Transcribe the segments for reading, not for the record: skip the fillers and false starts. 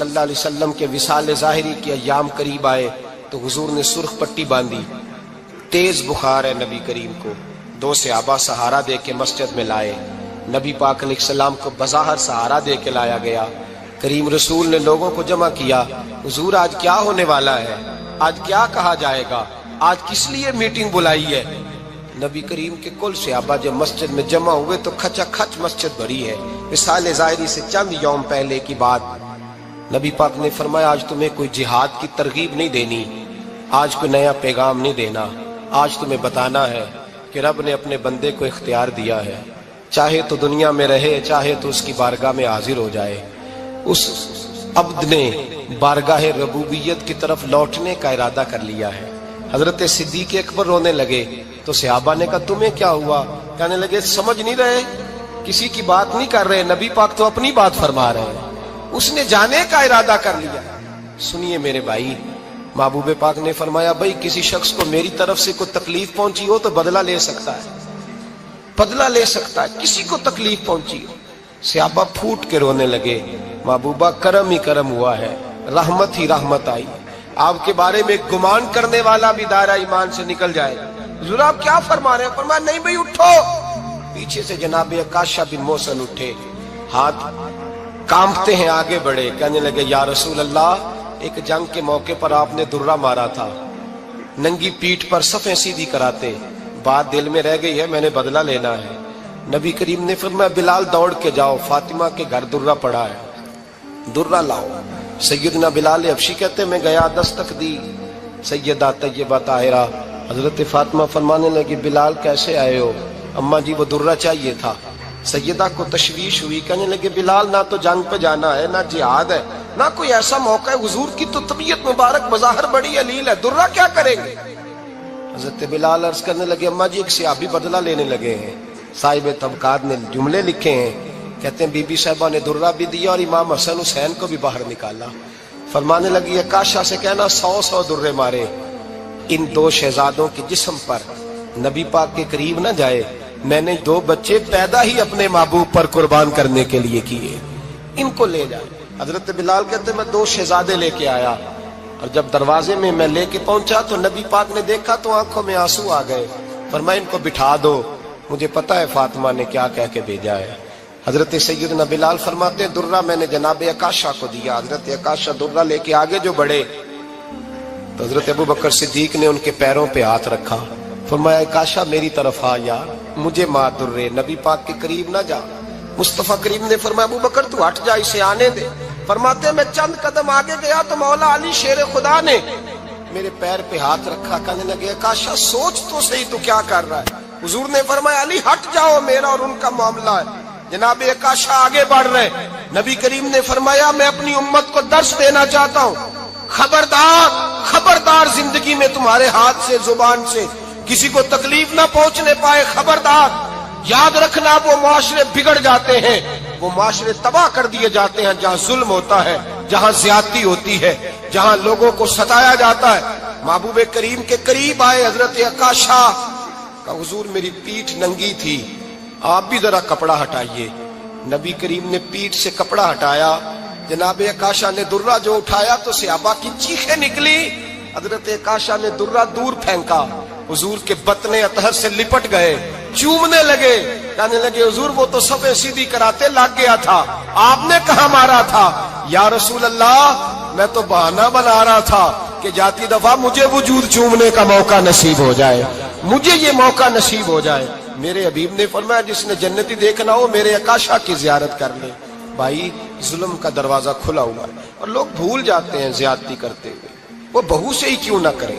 صلی اللہ علیہ وسلم کے وصال ظاہری کے ایام قریب آئے تو حضور نے سرخ پٹی باندھی، تیز بخار ہے نبی کریم کو، 2 صحابہ سہارا دے کے مسجد میں لائے، نبی پاک علیہ السلام کو بظاہر سہارا دے کے لایا گیا۔ کریم رسول نے لوگوں کو جمع کیا، حضور آج کیا ہونے والا ہے، آج کیا کہا جائے گا، آج کس لیے میٹنگ بلائی ہے؟ نبی کریم کے کل صحابہ جب مسجد میں جمع ہوئے تو کھچا کھچ مسجد بھری ہے۔ وصال ظاہری سے چند یوم پہلے کی بات، نبی پاک نے فرمایا آج تمہیں کوئی جہاد کی ترغیب نہیں دینی، آج کوئی نیا پیغام نہیں دینا، آج تمہیں بتانا ہے کہ رب نے اپنے بندے کو اختیار دیا ہے، چاہے تو دنیا میں رہے، چاہے تو اس کی بارگاہ میں حاضر ہو جائے۔ اس عبد نے بارگاہ ربوبیت کی طرف لوٹنے کا ارادہ کر لیا ہے۔ حضرت صدیق اکبر رونے لگے تو صحابہ نے کہا تمہیں کیا ہوا؟ کہنے لگے سمجھ نہیں رہے، کسی کی بات نہیں کر رہے، نبی پاک تو اپنی بات فرما رہے ہیں، اس نے جانے کا ارادہ کر لیا۔ سنیے میرے بھائی، محبوب پاک نے فرمایا بھائی کسی شخص کو میری طرف سے کوئی تکلیف پہنچی ہو تو بدلہ لے سکتا ہے، بدلہ لے سکتا ہے، کسی کو تکلیف پہنچی ہو۔ صحابہ پھوٹ کے رونے لگے، محبوبہ کرم ہی کرم ہوا ہے، رحمت ہی رحمت آئی، آپ کے بارے میں گمان کرنے والا بھی دائرہ ایمان سے نکل جائے۔ حضور آپ کیا فرما رہے ہیں؟ فرمایا نہیں بھئی اٹھو۔ پیچھے سے جناب عکاشہ بن محصن اٹھے، ہاتھ کانپتے ہیں، آگے بڑھے، کہنے لگے یا رسول اللہ ایک جنگ کے موقع پر آپ نے درہ مارا تھا، ننگی پیٹھ پر صفیں سیدھی کراتے، بات دل میں رہ گئی ہے، میں نے بدلہ لینا ہے۔ نبی کریم نے فرمایا بلال دوڑ کے جاؤ، فاطمہ کے گھر درہ پڑا ہے، درہ لاؤ۔ سیدنا بلال حبشی کہتے میں گیا، دستک دی سیدہ طیبہ طاہرہ، حضرت فاطمہ فرمانے لگی بلال کیسے آئے ہو؟ اماں جی وہ درہ چاہیے تھا۔ سیدہ کو تشویش ہوئی، کہنے لگے بلال نہ تو جنگ پہ جانا ہے، نہ جہاد ہے، نہ کوئی ایسا موقع ہے، حضور کی تو طبیعت مبارک بظاہر بڑی علیل ہے، درہ کیا کریں گے؟ حضرت بلال عرض کرنے لگے اماں جی ایک صحابی بدلہ لینے لگے ہیں، صاحب طبقات نے جملے لکھے ہیں، کہتے ہیں بی بی صاحبہ نے درہ بھی دیا اور امام حسن حسین کو بھی باہر نکالا۔ فرمانے لگی عکاشہ سے کہنا 100 درے مارے، ان 2 شہزادوں کے جسم پر نبی پاک کے قریب نہ جائے، میں نے 2 بچے پیدا ہی اپنے محبوب پر قربان کرنے کے لیے کیے، ان کو لے جائے۔ حضرت بلال کہتے ہیں میں 2 شہزادے لے کے آیا، اور جب دروازے میں میں لے کے پہنچا تو نبی پاک نے دیکھا تو آنکھوں میں آنسو آ گئے، فرمایا ان کو بٹھا دو، مجھے پتا ہے فاطمہ نے کیا کہہ کے بھیجا ہے۔ حضرت سیدنا بلال فرماتے ہیں درہ میں نے جناب عکاشہ کو دیا، حضرت عکاشہ درہ لے کے آگے جو بڑھے تو حضرت ابو بکر صدیق نے ان کے پیروں پہ ہاتھ رکھا، فرمایا عکاشہ میری طرف آ یار، مجھے ماں درے، نبی پاک کے قریب نہ جا۔ مصطفیٰ کریم نے فرمایا ابو بکر تو ہٹ جا، اسے آنے دے۔ فرماتے ہیں میں چند قدم آگے گیا تو مولا علی شیر خدا نے میرے پیر پہ ہاتھ رکھا، کہنے لگے عکاشہ سوچ تو صحیح تو کیا کر رہا ہے؟ حضور نے فرمایا علی ہٹ جاؤ، میرا اور ان کا معاملہ ہے۔ جناب عکاشہ آگے بڑھ رہے، نبی کریم نے فرمایا میں اپنی امت کو درس دینا چاہتا ہوں، خبردار خبردار زندگی میں تمہارے ہاتھ سے زبان سے کسی کو تکلیف نہ پہنچنے پائے، خبردار یاد رکھنا وہ معاشرے بگڑ جاتے ہیں، وہ معاشرے تباہ کر دیے جاتے ہیں جہاں ظلم ہوتا ہے، جہاں زیادتی ہوتی ہے، جہاں لوگوں کو ستایا جاتا ہے۔ محبوب کریم کے قریب آئے حضرت عکاشہ کہ حضور میری پیٹھ ننگی تھی، آپ بھی ذرا کپڑا ہٹائیے۔ نبی کریم نے پیٹھ سے کپڑا ہٹایا، جناب عکاشہ نے درہ جو اٹھایا تو صحابہ کی چیخیں نکلی، حضرت عکاشہ نے درہ دور پھینکا، حضور کے بطن اطہر سے لپٹ گئے، چومنے لگے، کہنے لگے حضور وہ تو صفیں سیدھی کراتے لگ گیا تھا، آپ نے کہاں مارا تھا؟ یا رسول اللہ میں تو بہانہ بنا رہا تھا کہ جاتی دفعہ مجھے وجود چومنے کا موقع نصیب ہو جائے، مجھے یہ موقع نصیب ہو جائے۔ میرے حبیب نے فرمایا جس نے جنتی دیکھنا ہو میرے عکاشہ کی زیارت کر لے۔ بھائی ظلم کا دروازہ کھلا ہوا ہے اور لوگ بھول جاتے ہیں زیادتی کرتے ہوئے، وہ بہو سے ہی کیوں نہ کریں،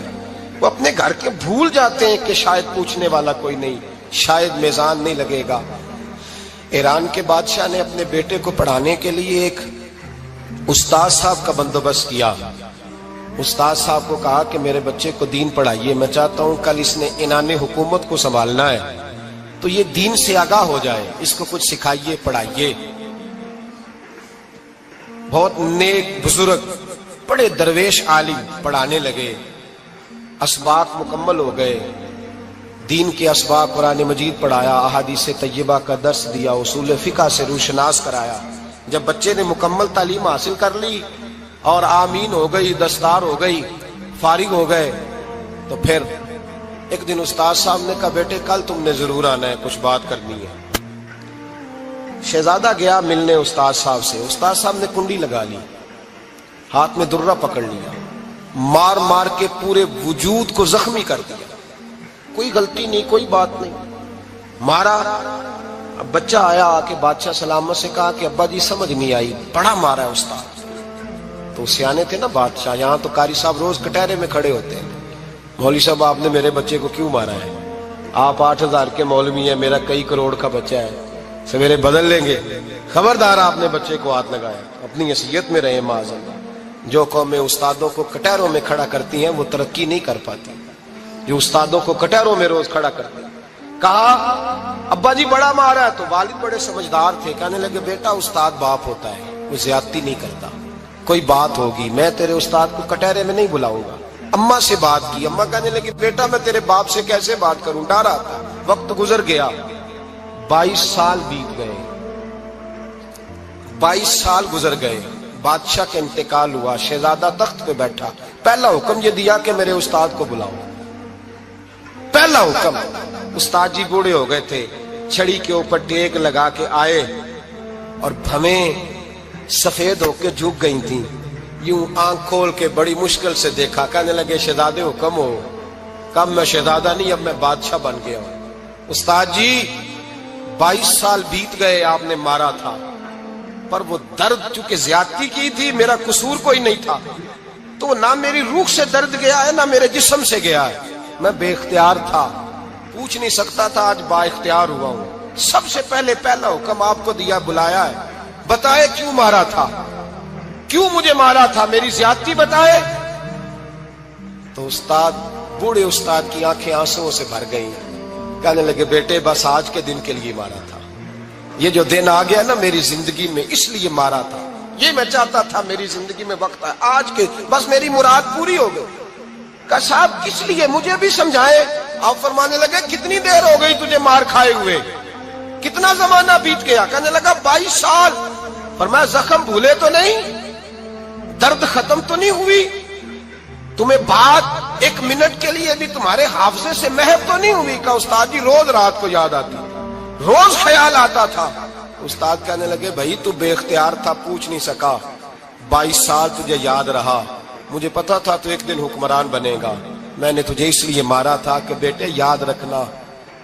وہ اپنے گھر کے بھول جاتے ہیں کہ شاید پوچھنے والا کوئی نہیں، شاید میزان نہیں لگے گا۔ ایران کے بادشاہ نے اپنے بیٹے کو پڑھانے کے لیے ایک استاد صاحب کا بندوبست کیا۔ استاد صاحب کو کہا کہ میرے بچے کو دین پڑھائیے، میں چاہتا ہوں کل اس نے عنان حکومت کو سنبھالنا ہے تو یہ دین سے آگاہ ہو جائے، اس کو کچھ سکھائیے پڑھائیے۔ بہت نیک بزرگ بڑے درویش عالم پڑھانے لگے، اسباق مکمل ہو گئے، دین کے اسباق قرآن مجید پڑھایا، احادیث طیبہ کا درس دیا، اصول فقہ سے روشناس کرایا۔ جب بچے نے مکمل تعلیم حاصل کر لی اور آمین ہو گئی، دستار ہو گئی، فارغ ہو گئے، تو پھر ایک دن استاد صاحب نے کہا بیٹے کل تم نے ضرور آنا ہے، کچھ بات کرنی ہے۔ شہزادہ گیا ملنے استاد صاحب سے، استاد صاحب نے کنڈی لگا لی، ہاتھ میں درہ پکڑ لیا، مار مار کے پورے وجود کو زخمی کر دیا، کوئی غلطی نہیں، کوئی بات نہیں، مارا۔ اب بچہ آیا آ کے بادشاہ سلامت سے کہا کہ ابا جی سمجھ نہیں آئی، بڑا مارا ہے استاد۔ تو سیانے تھے نا بادشاہ، یہاں تو قاری صاحب روز کٹہرے میں کھڑے ہوتے ہیں، مولوی صاحب آپ نے میرے بچے کو کیوں مارا ہے؟ آپ 8,000 کے مولوی ہیں، میرا کئی کروڑ کا بچہ ہے، سویرے بدل لیں گے، خبردار آپ نے بچے کو ہاتھ لگایا، اپنی حیثیت میں رہے معاذ اللہ۔ جو قومیں استادوں کو کٹہروں میں کھڑا کرتی ہیں وہ ترقی نہیں کر پاتی، جو استادوں کو کٹہروں میں روز کھڑا کرتے ہیں۔ کہا ابا جی بڑا مارا ہے، تو والد بڑے سمجھدار تھے، کہنے لگے بیٹا استاد باپ ہوتا ہے، وہ زیادتی نہیں کرتا، کوئی بات ہوگی میں تیرے استاد کو کٹہرے میں نہیں بلاؤں گا۔ اماں سے بات کی، اماں کہنے لگی بیٹا میں تیرے باپ سے کیسے بات کروں، ڈرا تھا۔ وقت گزر گیا، 22 سال بیت گئے، 22 سال گزر گئے، بادشاہ کا انتقال ہوا، شہزادہ تخت پہ بیٹھا، پہلا حکم یہ دیا کہ میرے استاد کو بلاؤ، پہلا حکم۔ استاد جی بوڑھے ہو گئے تھے، چھڑی کے اوپر ٹیک لگا کے آئے اور بھویں سفید ہو کے جھک گئی تھیں، یوں آنکھ کھول کے بڑی مشکل سے دیکھا، کہنے لگے شہزادے حکم ہو۔ کب میں شہزادہ نہیں، اب میں بادشاہ بن گیا ہوں۔ استاد جی 22 سال بیت گئے، آپ نے مارا تھا، پر وہ درد چونکہ زیادتی کی تھی، میرا قصور کوئی نہیں تھا، تو نہ میری روح سے درد گیا ہے نہ میرے جسم سے گیا ہے، میں بے اختیار تھا، پوچھ نہیں سکتا تھا، آج با اختیار ہوا ہوں۔ سب سے پہلے پہلا حکم آپ کو دیا، بلایا ہے، بتائے کیوں مارا تھا، کیوں مجھے مارا تھا، میری زیادتی بتائے۔ تو استاد، بوڑھے استاد کی آنکھیں آنسوں سے بھر گئیں، کہنے لگے بیٹے بس آج کے دن کے لیے مارا تھا، یہ جو دن آ گیا نا میری زندگی میں اس لیے مارا تھا، یہ میں چاہتا تھا میری زندگی میں وقت آئے، آج کے بس میری مراد پوری ہو گئی۔ کہا صاحب کس لیے، مجھے بھی سمجھائے۔ آپ فرمانے لگے کتنی دیر ہو گئی تجھے مار کھائے ہوئے، کتنا زمانہ بیت گیا؟ کہنے لگا 22 سال۔ فرمایا زخم بھولے تو نہیں، درد ختم تو نہیں ہوئی، تمہیں بات 1 منٹ کے لیے بھی تمہارے حافظے سے محو تو نہیں ہوئی؟ کہا استاد جی روز رات کو یاد آتی، روز خیال آتا تھا۔ استاد کہنے لگے بھائی تو بے اختیار تھا، پوچھ نہیں سکا، 22 سال تجھے یاد رہا، مجھے پتا تھا تو ایک دن حکمران بنے گا، میں نے تجھے اس لیے مارا تھا کہ بیٹے یاد رکھنا،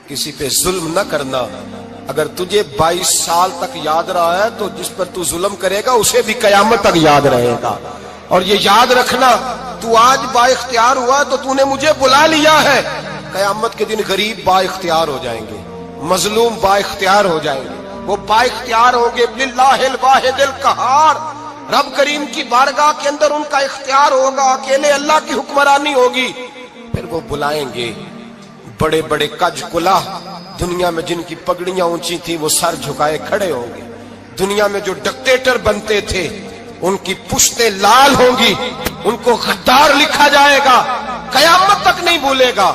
کسی پہ ظلم نہ کرنا، اگر تجھے 22 سال تک یاد رہا ہے تو جس پر تو ظلم کرے گا اسے بھی قیامت تک یاد رہے گا، اور یہ یاد رکھنا تو آج با اختیار ہوا تو تو نے مجھے بلا لیا ہے، قیامت کے دن غریب با اختیار ہو جائیں گے، مظلوم با اختیار ہو جائیں گے، وہ با اختیار ہوں گے للہ الواحد القہار، رب کریم کی بارگاہ کے اندر ان کا اختیار ہوگا، اکیلے اللہ کی حکمرانی ہوگی، پھر وہ بلائیں گے بڑے بڑے کج کلا، دنیا میں جن کی پگڑیاں اونچی تھی وہ سر جھکائے کھڑے ہوں گے، دنیا میں جو ڈکٹیٹر بنتے تھے ان کی پشتیں لال ہوں گی، ان کو غدار لکھا جائے گا، قیامت تک نہیں بھولے گا۔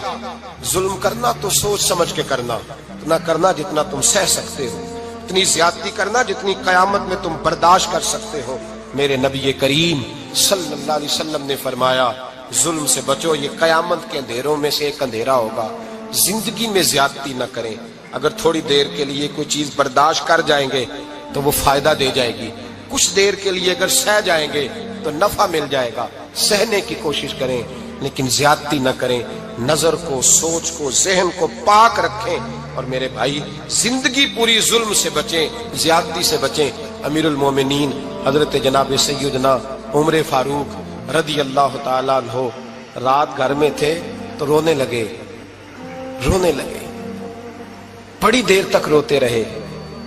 ظلم کرنا تو سوچ سمجھ کے کرنا، اتنا کرنا جتنا تم سہ سکتے ہو، اتنی زیادتی کرنا جتنی قیامت میں تم برداشت کر سکتے ہو۔ میرے نبی کریم صلی اللہ علیہ وسلم نے فرمایا ظلم سے بچو، یہ قیامت کے اندھیروں میں سے ایک اندھیرا ہوگا، زندگی میں زیادتی نہ کریں، اگر تھوڑی دیر کے لیے کوئی چیز برداشت کر جائیں گے تو وہ فائدہ دے جائے گی، کچھ دیر کے لیے اگر سہ جائیں گے تو نفع مل جائے گا، سہنے کی کوشش کریں لیکن زیادتی نہ کریں، نظر کو، سوچ کو، ذہن کو پاک رکھیں، اور میرے بھائی زندگی پوری ظلم سے بچیں، زیادتی سے بچیں۔ امیر المومنین حضرت جناب سیدنا عمر فاروق رضی اللہ تعالیٰ عنہ رات گھر میں تھے تو رونے لگے، بڑی دیر تک روتے رہے،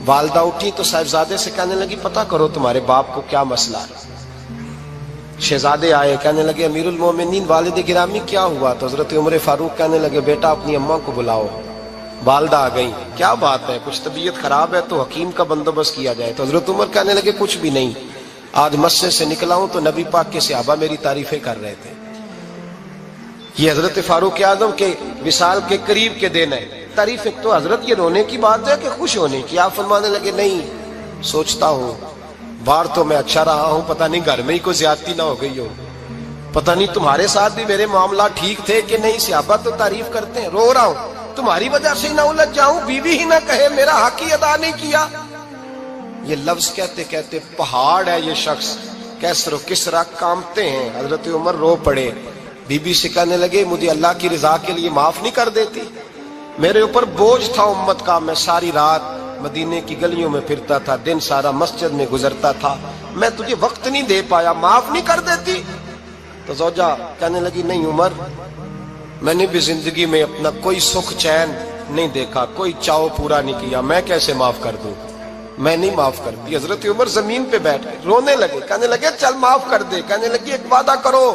والدہ اٹھی تو صاحبزادے سے کہنے لگی پتہ کرو تمہارے باپ کو کیا مسئلہ ہے۔ شہزادے آئے، کہنے لگے امیر المومنین والد گرامی کیا ہوا؟ تو حضرت عمر فاروق کہنے لگے بیٹا اپنی اماں کو بلاؤ۔ والدہ آ گئی، کیا بات ہے، کچھ طبیعت خراب ہے تو حکیم کا بندوبست کیا جائے۔ تو حضرت عمر کہنے لگے کچھ بھی نہیں، آج مسجد سے نکلا ہوں تو نبی پاک کے صحابہ میری تعریفیں کر رہے تھے۔ یہ حضرت فاروق اعظم کے وصال کے قریب کے دن ہے، تعریف تو حضرت یہ رونے کی بات ہے کہ خوش ہونے کی؟ آپ فرمانے لگے نہیں، سوچتا ہوں باہر تو میں اچھا رہا ہوں، پتہ نہیں گھر میں ہی کوئی زیادتی نہ ہو گئی ہو، پتہ نہیں تمہارے ساتھ بھی میرے معاملات ٹھیک تھے کہ نہیں، صحابہ تو تعریف کرتے ہیں، رو رہا ہوں تمہاری وجہ سے نہ الجھ جاؤں، بیوی ہی نہ کہے میرا حق ہی ادا نہیں کیا۔ یہ لفظ کہتے کہتے پہاڑ ہے یہ شخص، کیسر و کسرا کامتے ہیں۔ حضرت عمر رو پڑے، بی بی سے کہنے لگے مجھے اللہ کی رضا کے لیے معاف نہیں کر دیتی؟ میرے اوپر بوجھ تھا امت کا، میں ساری رات مدینے کی گلیوں میں پھرتا تھا، دن سارا مسجد میں گزرتا تھا، میں تجھے وقت نہیں دے پایا، معاف نہیں کر دیتی؟ تو زوجہ کہنے لگی نہیں عمر، میں نے بھی زندگی میں اپنا کوئی سکھ چین نہیں دیکھا، کوئی چاؤ پورا نہیں کیا، میں کیسے معاف کر دوں؟ میں نہیں معاف کرتی۔ حضرت عمر زمین پہ بیٹھ گئے، رونے لگے، کہنے لگے چل معاف کر دے۔ کہنے لگی ایک وعدہ کرو،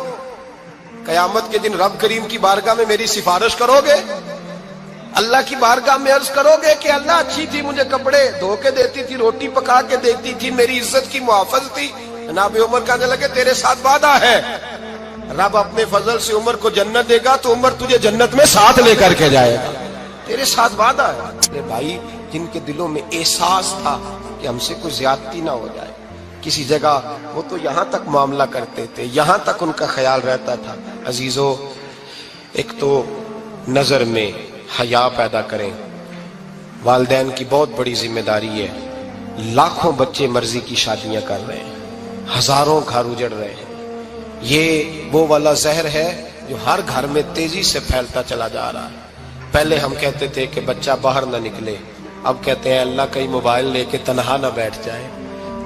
قیامت کے دن رب کریم کی بارگاہ میں میری سفارش کرو گے؟ اللہ کی بارگاہ میں عرض کرو گے کہ اللہ اچھی تھی، مجھے کپڑے دھو کے دیتی تھی، روٹی پکا کے دیتی تھی، میری عزت کی محافظ تھی؟ جناب عمر کہنے لگے تیرے ساتھ وعدہ ہے، رب اپنے فضل سے عمر کو جنت دے گا تو عمر تجھے جنت میں ساتھ لے کر کے جائے گا، تیرے ساتھ وعدہ ہے۔ میرے بھائی جن کے دلوں میں احساس تھا کہ ہم سے کوئی زیادتی نہ ہو جائے کسی جگہ، وہ تو یہاں تک معاملہ کرتے تھے، یہاں تک ان کا خیال رہتا تھا۔ عزیزو، ایک تو نظر میں حیا پیدا کریں، والدین کی بہت بڑی ذمہ داری ہے۔ لاکھوں بچے مرضی کی شادیاں کر رہے ہیں، ہزاروں گھر اجڑ رہے ہیں، یہ وہ والا زہر ہے جو ہر گھر میں تیزی سے پھیلتا چلا جا رہا ہے۔ پہلے ہم کہتے تھے کہ بچہ باہر نہ نکلے، اب کہتے ہیں اللہ کہیں موبائل لے کے تنہا نہ بیٹھ جائے،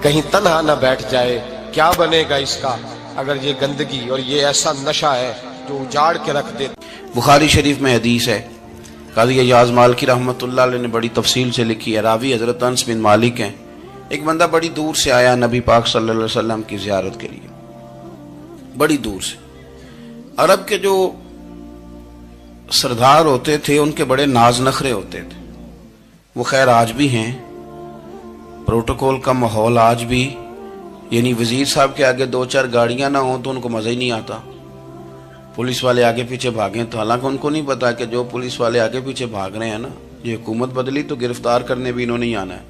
کہیں تنہا نہ بیٹھ جائے، کیا بنے گا اس کا اگر یہ گندگی اور یہ ایسا نشہ ہے جو اجاڑ کے رکھ دے۔ بخاری شریف میں حدیث ہے، قاضی ایاز مالکی رحمۃ اللہ علیہ نے بڑی تفصیل سے لکھی ہے، راوی حضرت انس بن مالک ہیں۔ ایک بندہ بڑی دور سے آیا نبی پاک صلی اللہ علیہ وسلم کی زیارت کے لیے، بڑی دور سے۔ عرب کے جو سردار ہوتے تھے ان کے بڑے ناز نخرے ہوتے تھے، وہ خیر آج بھی ہیں، پروٹوکول کا ماحول آج بھی، یعنی وزیر صاحب کے آگے دو چار گاڑیاں نہ ہوں تو ان کو مزہ ہی نہیں آتا، پولیس والے آگے پیچھے بھاگیں تو حالانکہ ان کو نہیں پتا کہ جو پولیس والے آگے پیچھے بھاگ رہے ہیں نا، یہ حکومت بدلی تو گرفتار کرنے بھی انہوں نے آنا ہے،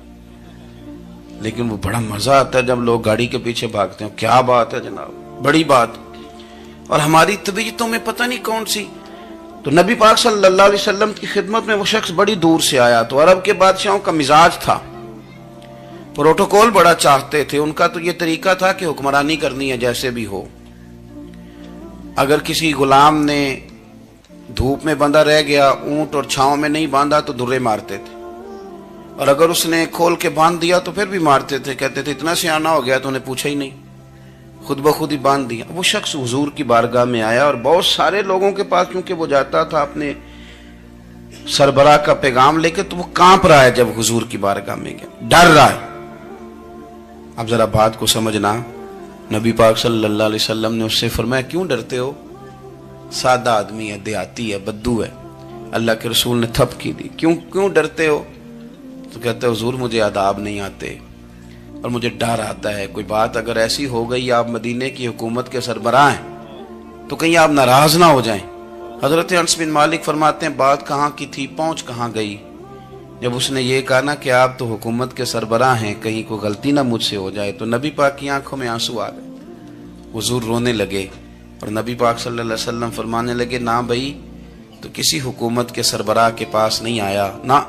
لیکن وہ بڑا مزہ آتا ہے جب لوگ گاڑی کے پیچھے بھاگتے ہیں۔ کیا بات ہے جناب، بڑی بات۔ اور ہماری طبیعتوں میں پتہ نہیں کون سی، تو نبی پاک صلی اللہ علیہ وسلم کی خدمت میں وہ شخص بڑی دور سے آیا، تو عرب کے بادشاہوں کا مزاج تھا، پروٹوکول بڑا چاہتے تھے، ان کا تو یہ طریقہ تھا کہ حکمرانی کرنی ہے جیسے بھی ہو۔ اگر کسی غلام نے دھوپ میں بندھا رہ گیا، اونٹ اور چھاؤں میں نہیں باندھا تو درے مارتے تھے، اور اگر اس نے کھول کے باندھ دیا تو پھر بھی مارتے تھے، کہتے تھے اتنا سیانا ہو گیا تو انہیں پوچھا ہی نہیں، خود بخود ہی باندھ دیا۔ وہ شخص حضور کی بارگاہ میں آیا اور بہت سارے لوگوں کے پاس کیونکہ وہ جاتا تھا اپنے سربراہ کا پیغام لے کے، تو وہ کانپ رہا ہے جب حضور کی بارگاہ میں گیا، ڈر رہا ہے۔ اب ذرا بات کو سمجھنا، نبی پاک صلی اللہ علیہ وسلم نے اس سے فرمایا کیوں ڈرتے ہو؟ سادہ آدمی ہے، دیہاتی ہے، بدو ہے۔ اللہ کے رسول نے تھپ کی دی، کیوں ڈرتے ہو؟ تو کہتے حضور مجھے آداب نہیں آتے اور مجھے ڈر آتا ہے، کوئی بات اگر ایسی ہو گئی، آپ مدینے کی حکومت کے سربراہ ہیں تو کہیں آپ ناراض نہ ہو جائیں۔ حضرت انس بن مالک فرماتے ہیں بات کہاں کی تھی، پہنچ کہاں گئی؟ جب اس نے یہ کہا نا کہ آپ تو حکومت کے سربراہ ہیں، کہیں کوئی غلطی نہ مجھ سے ہو جائے، تو نبی پاک کی آنکھوں میں آنسو آ گئے، حضور رونے لگے، اور نبی پاک صلی اللہ علیہ وسلم فرمانے لگے نہ بھائی، تو کسی حکومت کے سربراہ کے پاس نہیں آیا، نہ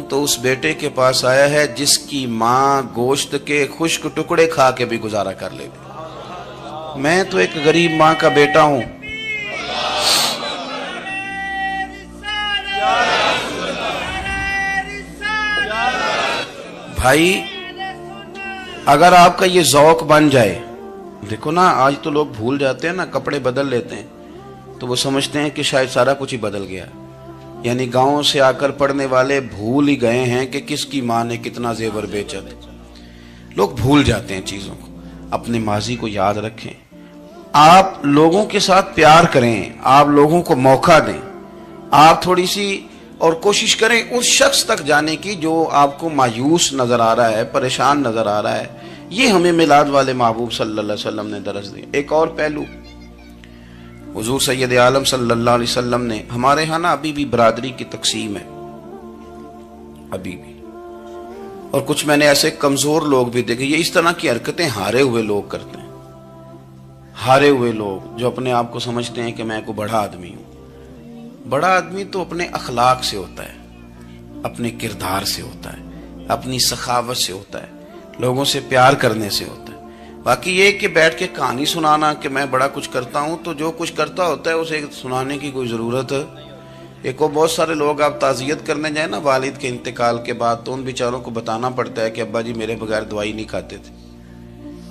تو اس بیٹے کے پاس آیا ہے جس کی ماں گوشت کے خشک ٹکڑے کھا کے بھی گزارا کر لے گی۔ میں تو ایک غریب ماں کا بیٹا ہوں۔ بھائی اگر آپ کا یہ ذوق بن جائے، دیکھو نا آج تو لوگ بھول جاتے ہیں نا، کپڑے بدل لیتے ہیں تو وہ سمجھتے ہیں کہ شاید سارا کچھ ہی بدل گیا، یعنی گاؤں سے آ کر پڑھنے والے بھول ہی گئے ہیں کہ کس کی ماں نے کتنا زیور بیچا تھا۔ لوگ بھول جاتے ہیں چیزوں کو، اپنے ماضی کو یاد رکھیں، آپ لوگوں کے ساتھ پیار کریں، آپ لوگوں کو موقع دیں، آپ تھوڑی سی اور کوشش کریں اس شخص تک جانے کی جو آپ کو مایوس نظر آ رہا ہے، پریشان نظر آ رہا ہے۔ یہ ہمیں میلاد والے محبوب صلی اللہ علیہ وسلم نے درس دیا۔ ایک اور پہلو، حضور سید عالم صلی اللہ علیہ وسلم نے، ہمارے ہاں نا ابھی بھی برادری کی تقسیم ہے، ابھی بھی اور کچھ میں نے ایسے کمزور لوگ بھی دیکھے. یہ اس طرح کی حرکتیں ہارے ہوئے لوگ کرتے ہیں. ہارے ہوئے لوگ جو اپنے آپ کو سمجھتے ہیں کہ میں کوئی بڑا آدمی ہوں. بڑا آدمی تو اپنے اخلاق سے ہوتا ہے, اپنے کردار سے ہوتا ہے, اپنی سخاوت سے ہوتا ہے, لوگوں سے پیار کرنے سے ہوتا ہے. باقی یہ کہ بیٹھ کے کہانی سنانا کہ میں بڑا کچھ کرتا ہوں, تو جو کچھ کرتا ہوتا ہے اسے سنانے کی کوئی ضرورت. ایک اور بہت سارے لوگ آپ تعزیت کرنے جائیں نا والد کے انتقال کے بعد, تو ان بیچاروں کو بتانا پڑتا ہے کہ ابا جی میرے بغیر دوائی نہیں کھاتے تھے.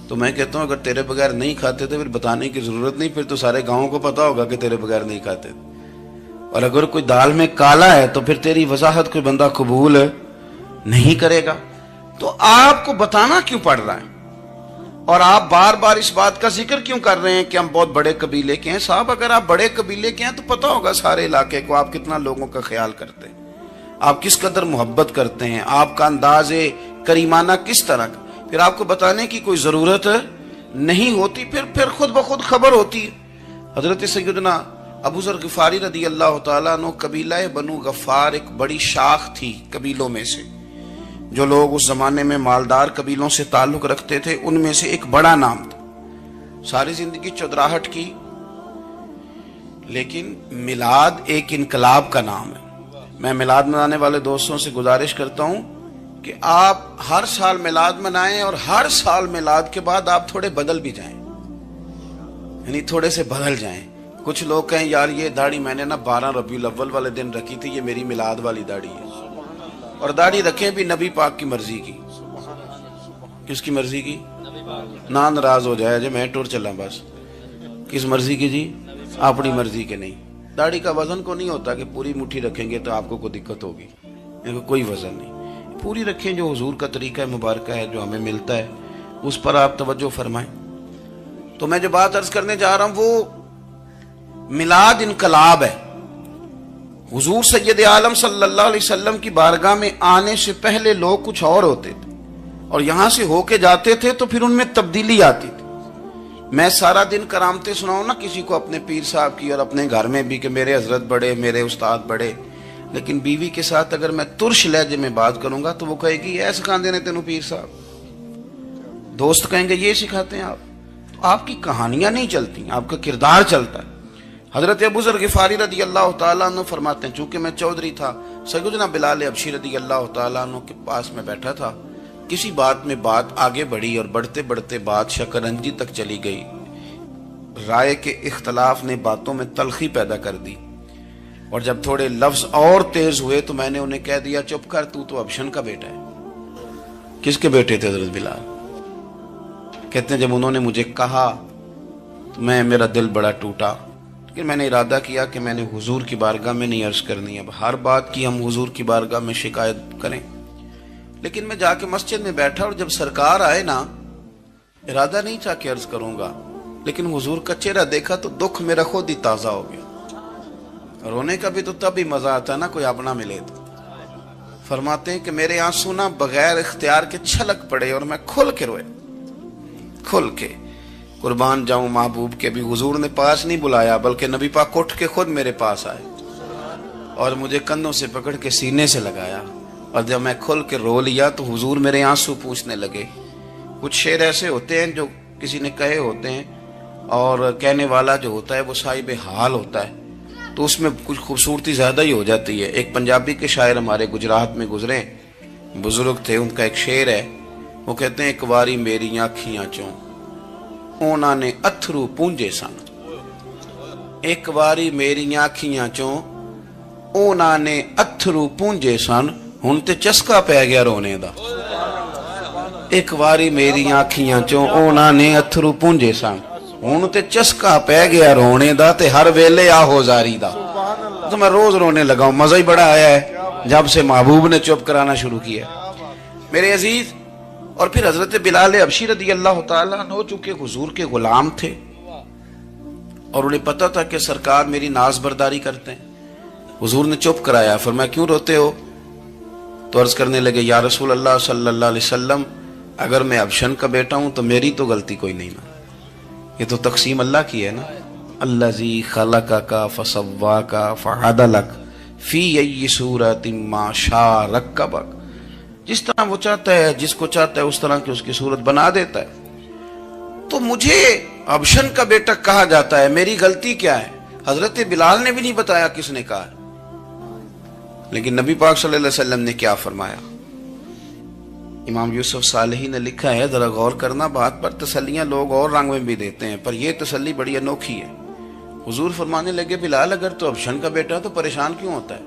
تو میں کہتا ہوں اگر تیرے بغیر نہیں کھاتے تھے پھر بتانے کی ضرورت نہیں, پھر تو سارے گاؤں کو پتا ہوگا کہ تیرے بغیر نہیں کھاتے تھے. اور اگر کوئی دال میں کالا ہے تو پھر تیری وضاحت کوئی بندہ قبول نہیں کرے گا. تو آپ کو بتانا کیوں پڑ رہا ہے, اور آپ بار بار اس بات کا ذکر کیوں کر رہے ہیں کہ ہم بہت بڑے قبیلے کے ہیں؟ صاحب اگر آپ بڑے قبیلے کے ہیں تو پتا ہوگا سارے علاقے کو آپ کتنا لوگوں کا خیال کرتے ہیں, آپ کس قدر محبت کرتے ہیں, آپ کا انداز کریمانہ کس طرح کا. پھر آپ کو بتانے کی کوئی ضرورت نہیں ہوتی, پھر خود بخود خبر ہوتی. حضرت سیدنا ابو ذر غفاری رضی اللہ تعالیٰ عنہ, قبیلہ بنو غفار ایک بڑی شاخ تھی قبیلوں میں سے. جو لوگ اس زمانے میں مالدار قبیلوں سے تعلق رکھتے تھے ان میں سے ایک بڑا نام تھا. ساری زندگی چودراہٹ کی, لیکن میلاد ایک انقلاب کا نام ہے. میں میلاد منانے والے دوستوں سے گزارش کرتا ہوں کہ آپ ہر سال میلاد منائیں, اور ہر سال میلاد کے بعد آپ تھوڑے بدل بھی جائیں, یعنی تھوڑے سے بدل جائیں. کچھ لوگ کہیں یار یہ داڑھی میں نے نا 12 ربیع الاول والے دن رکھی تھی, یہ میری میلاد والی داڑھی ہے. اور داڑھی رکھیں بھی نبی پاک کی مرضی کی. کس کی مرضی کی؟ نہ ناراض ہو جائے جی میں ٹور چلا بس. کس مرضی کی جی؟ اپنی مرضی کے نہیں. داڑھی کا وزن کو نہیں ہوتا کہ پوری مٹھی رکھیں گے تو آپ کو کوئی دقت ہوگی, کوئی وزن نہیں. پوری رکھیں, جو حضور کا طریقہ مبارکہ ہے جو ہمیں ملتا ہے اس پر آپ توجہ فرمائیں. تو میں جو بات عرض کرنے جا رہا ہوں وہ میلاد انقلاب ہے. حضور سید عالم صلی اللہ علیہ وسلم کی بارگاہ میں آنے سے پہلے لوگ کچھ اور ہوتے تھے, اور یہاں سے ہو کے جاتے تھے تو پھر ان میں تبدیلی آتی تھی. میں سارا دن کرامتیں سناؤں نا کسی کو اپنے پیر صاحب کی, اور اپنے گھر میں بھی کہ میرے حضرت بڑے, میرے استاد بڑے, لیکن بیوی کے ساتھ اگر میں ترش لہجے میں بات کروں گا تو وہ کہے گی یہ سکھاندے نے تینوں پیر صاحب. دوست کہیں گے یہ سکھاتے ہیں آپ. تو آپ کی کہانیاں نہیں چلتی, آپ کا کردار چلتا ہے. حضرت ابو ذر غفاری رضی اللہ تعالیٰ عنہ فرماتے ہیں چونکہ میں چودھری تھا, سیدنا بلال حبشی رضی اللہ تعالیٰ عنہ کے پاس میں بیٹھا تھا. کسی بات میں بات آگے بڑھی اور بڑھتے بڑھتے بات شکنجی تک چلی گئی. رائے کے اختلاف نے باتوں میں تلخی پیدا کر دی, اور جب تھوڑے لفظ اور تیز ہوئے تو میں نے انہیں کہہ دیا چپ کر, تو ابشن کا بیٹا ہے. کس کے بیٹے تھے حضرت بلال؟ کہتے ہیں جب انہوں نے مجھے کہا تو میرا دل بڑا ٹوٹا, لیکن میں نے ارادہ کیا کہ میں نے حضور کی بارگاہ میں نہیں عرض کرنی. اب ہر بات کی ہم حضور کی بارگاہ میں شکایت کریں. لیکن میں جا کے مسجد میں بیٹھا, اور جب سرکار آئے نا, ارادہ نہیں تھا کہ عرض کروں گا, لیکن حضور کا چہرہ دیکھا تو دکھ میرا خود ہی تازہ ہو گیا. رونے کا بھی تو تب ہی مزہ آتا ہے نا کوئی اپنا ملے تو. فرماتے ہیں کہ میرے آنسو نہ بغیر اختیار کے چھلک پڑے, اور میں کھل کے روئے, کھل کے. قربان جاؤں محبوب کے, بھی حضور نے پاس نہیں بلایا بلکہ نبی پاک اٹھ کے خود میرے پاس آئے اور مجھے کندھوں سے پکڑ کے سینے سے لگایا. اور جب میں کھل کے رو لیا تو حضور میرے آنسو پوچھنے لگے. کچھ شعر ایسے ہوتے ہیں جو کسی نے کہے ہوتے ہیں, اور کہنے والا جو ہوتا ہے وہ صاحب حال ہوتا ہے, تو اس میں کچھ خوبصورتی زیادہ ہی ہو جاتی ہے. ایک پنجابی کے شاعر ہمارے گجرات میں گزرے, بزرگ تھے, ان کا ایک شعر ہے, وہ کہتے ہیں ایک واری میری آنکھیاں چوں اونا نے اتھرو پونجے سن. ایک واری میری آنکھیاں چوں اونا نے اتھرو پونجے سن, ہن تے چسکا پہ گیا رونے دا. ایک واری میری آنکھیاں چوں اونا نے اتھرو پونجے سن, ہن تے چسکا پہ گیا رونے دا, تے ہر ویلے آہو زاری دا. تو میں روز رونے لگا ہوں, مزہ ہی بڑا آیا ہے جب سے محبوب نے چپ کرانا شروع کیا میرے عزیز. اور پھر حضرت بلال حبشی رضی اللہ تعالیٰ عنہ چونکہ حضور کے غلام تھے, اور انہیں پتا تھا کہ سرکار میری ناز برداری کرتے ہیں, حضور نے چپ کرایا. فرمایا کیوں روتے ہو؟ تو عرض کرنے لگے یا رسول اللہ صلی اللہ علیہ وسلم, اگر میں ابشن کا بیٹا ہوں تو میری تو غلطی کوئی نہیں نا, یہ تو تقسیم اللہ کی ہے نا. الذی خلقک فسواک فعدلک فی ای صورت ما شاء رکبک. جس طرح وہ چاہتا ہے، جس کو چاہتا ہے اس طرح کی اس کی صورت بنا دیتا ہے. تو مجھے ابشن کا بیٹا کہا جاتا ہے، میری غلطی کیا ہے؟ حضرت بلال نے بھی نہیں بتایا کس نے کہا. لیکن نبی پاک صلی اللہ علیہ وسلم نے کیا فرمایا؟ امام یوسف صالحی نے لکھا ہے، ذرا غور کرنا بات پر، تسلیاں لوگ اور رنگ میں بھی دیتے ہیں پر یہ تسلی بڑی انوکھی ہے. حضور فرمانے لگے، بلال اگر تو ابشن کا بیٹا تو پریشان کیوں ہوتا ہے؟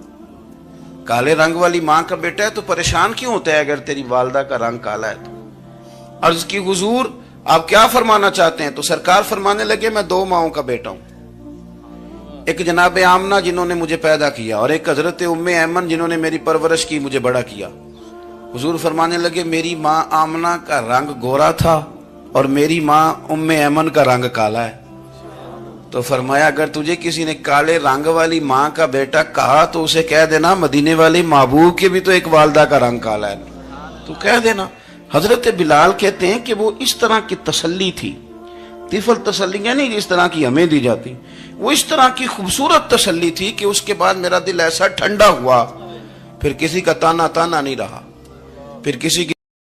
کالے رنگ والی ماں کا بیٹا ہے تو پریشان کیوں ہوتا ہے اگر تیری والدہ کا رنگ کالا ہے تو؟ عرض کی حضور آپ کیا فرمانا چاہتے ہیں؟ تو سرکار فرمانے لگے، میں دو ماؤں کا بیٹا ہوں، ایک جناب آمنہ جنہوں نے مجھے پیدا کیا اور ایک حضرت ام ایمن جنہوں نے میری پرورش کی، مجھے بڑا کیا. حضور فرمانے لگے، میری ماں آمنہ کا رنگ گورا تھا اور میری ماں ام ایمن کا رنگ کالا ہے. تو فرمایا اگر تجھے کسی نے کالے رنگ والی ماں کا بیٹا کہا تو اسے کہہ دینا مدینے والے محبوب کے بھی تو ایک والدہ کا رنگ کالا ہے، تو کہہ دینا. حضرت بلال کہتے ہیں کہ وہ اس طرح کی تسلی تھی، طفل تسلیاں نہیں جس طرح کی ہمیں دی جاتی، وہ اس طرح کی خوبصورت تسلی تھی کہ اس کے بعد میرا دل ایسا ٹھنڈا ہوا، پھر کسی کا تانا نہیں رہا، پھر کسی کی